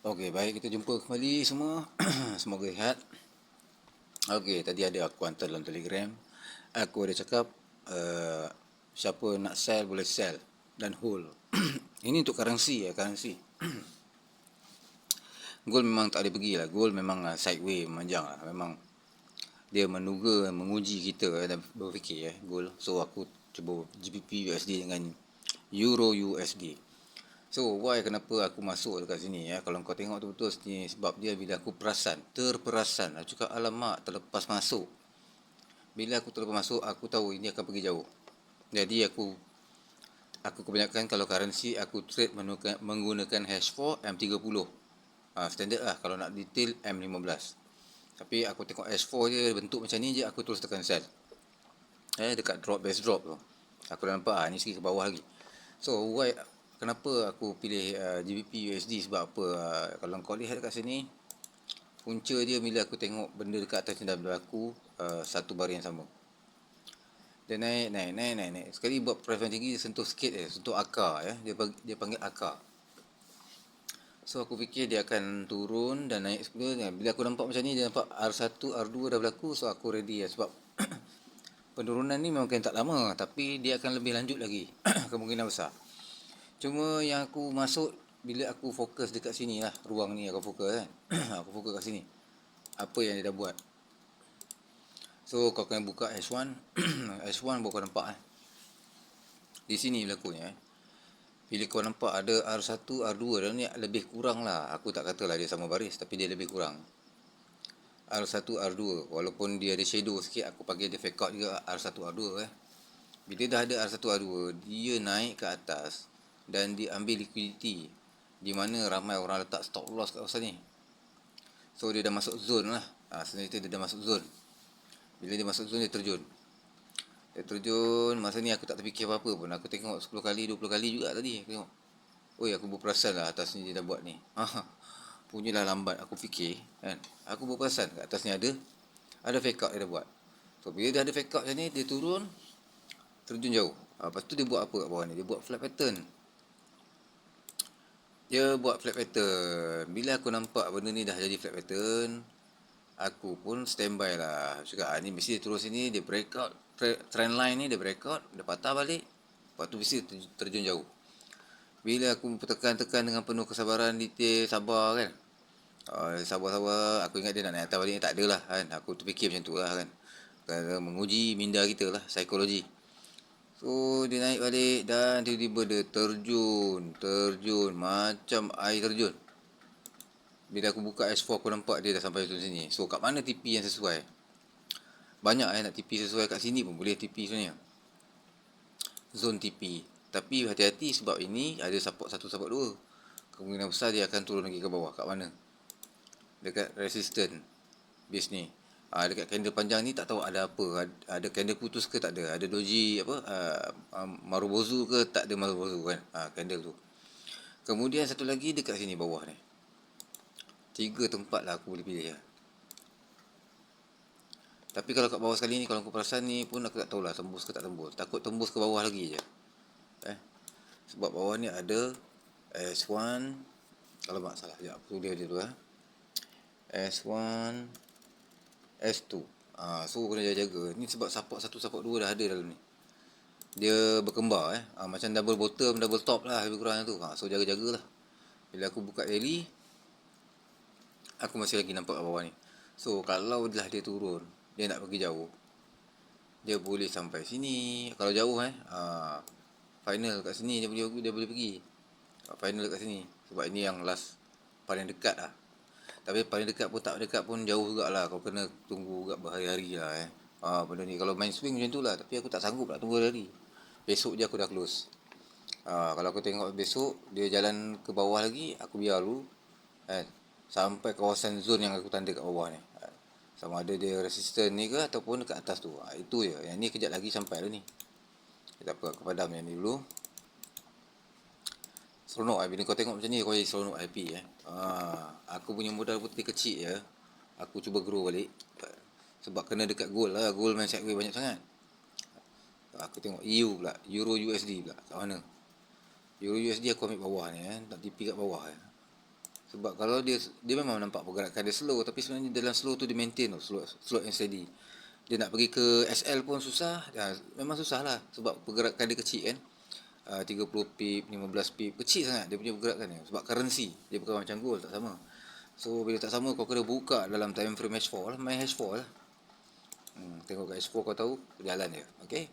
Okey, baik, kita jumpa kembali semua. Semoga sihat. Okey, tadi ada aku hantar dalam Telegram. Aku ada cakap siapa nak sell boleh sell dan hold. Ini untuk currency ya, currency. Gold memang tak ada pergi lah. Gold memang sideway memanjang lah. Memang dia menguji kita dan berfikir gold. So aku cuba GBP USD dengan Euro USD. So why kenapa aku masuk dekat sini kalau kau tengok betul-betul sini, sebab dia bila aku terperasan, aku cakap alamak terlepas masuk. Bila aku terlepas masuk, aku tahu ini akan pergi jauh. Jadi aku kebanyakan kalau currency aku trade menggunakan H4 M30. Standard lah, kalau nak detail M15. Tapi aku tengok H4 je bentuk macam ni je, aku terus tekan sell. Dekat base drop tu. Aku dah nampak ni sikit ke bawah lagi. So why kenapa aku pilih GBP USD, sebab apa? Kalau kau lihat dekat sini, punca dia bila aku tengok benda dekat atas ni dah berlaku satu baris yang sama. Dia naik. Sekali buat price yang tinggi, dia sentuh sikit sentuh akar dia panggil akar. So aku fikir dia akan turun dan naik sebenarnya. Bila aku nampak macam ni, dia nampak R1, R2 dah berlaku, so aku ready sebab penurunan ni memang tak lama, tapi dia akan lebih lanjut lagi. Kemungkinan besar. Cuma yang aku masuk, bila aku fokus dekat sini lah, ruang ni aku fokus aku fokus kat sini. Apa yang dia dah buat. So kau kena buka H1. H1 baru kau nampak di sini berlakunya Bila kau nampak ada R1, R2 dalam ni, lebih kurang lah. Aku tak katalah dia sama baris, tapi dia lebih kurang R1, R2. Walaupun dia ada shadow sikit, aku panggil dia fake out juga R1, R2 Bila dah ada R1, R2, dia naik ke atas dan dia ambil liquidity, di mana ramai orang letak stop loss kat kawasan ni. So dia dah masuk zone lah. Sebenarnya dia dah masuk zone. Bila dia masuk zone, dia terjun. Masa ni aku tak terfikir apa-apa pun. Aku tengok 10 kali, 20 kali juga tadi. Aku tengok, oi, aku berperasan lah atas ni dia dah buat ni. Punyalah lambat aku fikir kan. Aku berperasan kat atas ni ada fake out dia dah buat. So bila dia ada fake out macam ni, dia turun, terjun jauh. Lepas tu dia buat apa kat bawah ni? Dia buat flat pattern. Bila aku nampak benda ni dah jadi flat pattern, aku pun standby lah. Cakap ni mesti dia turun sini, dia break out, trend line ni dia break out, dia patah balik, lepas tu mesti terjun jauh. Bila aku tekan dengan penuh kesabaran, detail, sabar kan, sabar-sabar, aku ingat dia nak naik atas balik, tak adalah kan. Aku terfikir macam tu lah kan, menguji minda kita lah, psikologi. So dia naik balik dan tiba-tiba dia terjun macam air terjun. Bila aku buka S4, aku nampak dia dah sampai sini. So kat mana TP yang sesuai? Banyak nak TP sesuai kat sini pun boleh TP sebenarnya. Zone TP. Tapi hati-hati sebab ini ada support 1, support 2. Kemungkinan besar dia akan turun lagi ke bawah. Kat mana? Dekat resistance base ni. Dekat candle panjang ni tak tahu ada apa. Ada candle putus ke tak ada. Ada doji Marubozu ke tak ada Marubozu kan. Candle tu. Kemudian satu lagi dekat sini bawah ni. 3 tempat lah aku boleh pilih. Tapi kalau kat bawah sekali ni, kalau aku perasan ni pun aku tak tahulah tembus ke tak tembus. Takut tembus ke bawah lagi je. Sebab bawah ni ada S1. Kalau tak salah, sekejap aku tulis dia dulu S1, S2. So kena jaga-jaga. Ni sebab support 1, support 2 dah ada dalam ni. Dia berkembar macam double bottom, double top lah lebih kurang tu. So jaga-jagalah. Bila aku buka daily, aku masih lagi nampak kat bawah ni. So kalau dah dia turun, dia nak pergi jauh, dia boleh sampai sini. Kalau jauh final kat sini dia boleh pergi. Final kat sini. Sebab ini yang last paling dekat lah. Tapi paling dekat pun tak dekat pun jauh jugalah. Kau kena tunggu juga berhari-hari lah benda ni. Kalau main swing macam tu lah. Tapi aku tak sanggup nak tunggu hari. Besok je aku dah close. Kalau aku tengok besok dia jalan ke bawah lagi, aku biar dulu sampai kawasan zone yang aku tanda kat bawah ni. Sama ada dia resistant ni ke ataupun dekat atas tu. Itu je. Yang ni kejap lagi sampai dah ni. Tak apa, aku padam yang ni dulu. Seronok bila kau tengok macam ni, kau jadi seronok, happy Aku punya modal putih kecil je, aku cuba grow balik. Sebab kena dekat gold lah. Gold main sideway banyak sangat. Aku tengok EU pula, Euro USD pula. Kat mana? Euro USD aku ambil bawah ni tak TP kat bawah Sebab kalau dia memang nampak pergerakan dia slow, tapi sebenarnya dalam slow tu dia maintain tu, slow and steady. Dia nak pergi ke SL pun susah, memang susah lah sebab pergerakan dia kecil kan. 30 pip, 15 pip, kecil sangat dia punya pergerakan dia. Sebab currency, dia bukan macam gold, tak sama. So bila tak sama, kau kena buka dalam time frame H4 lah, main H4 lah. Tengok kat H4 kau tahu jalan dia. Okay.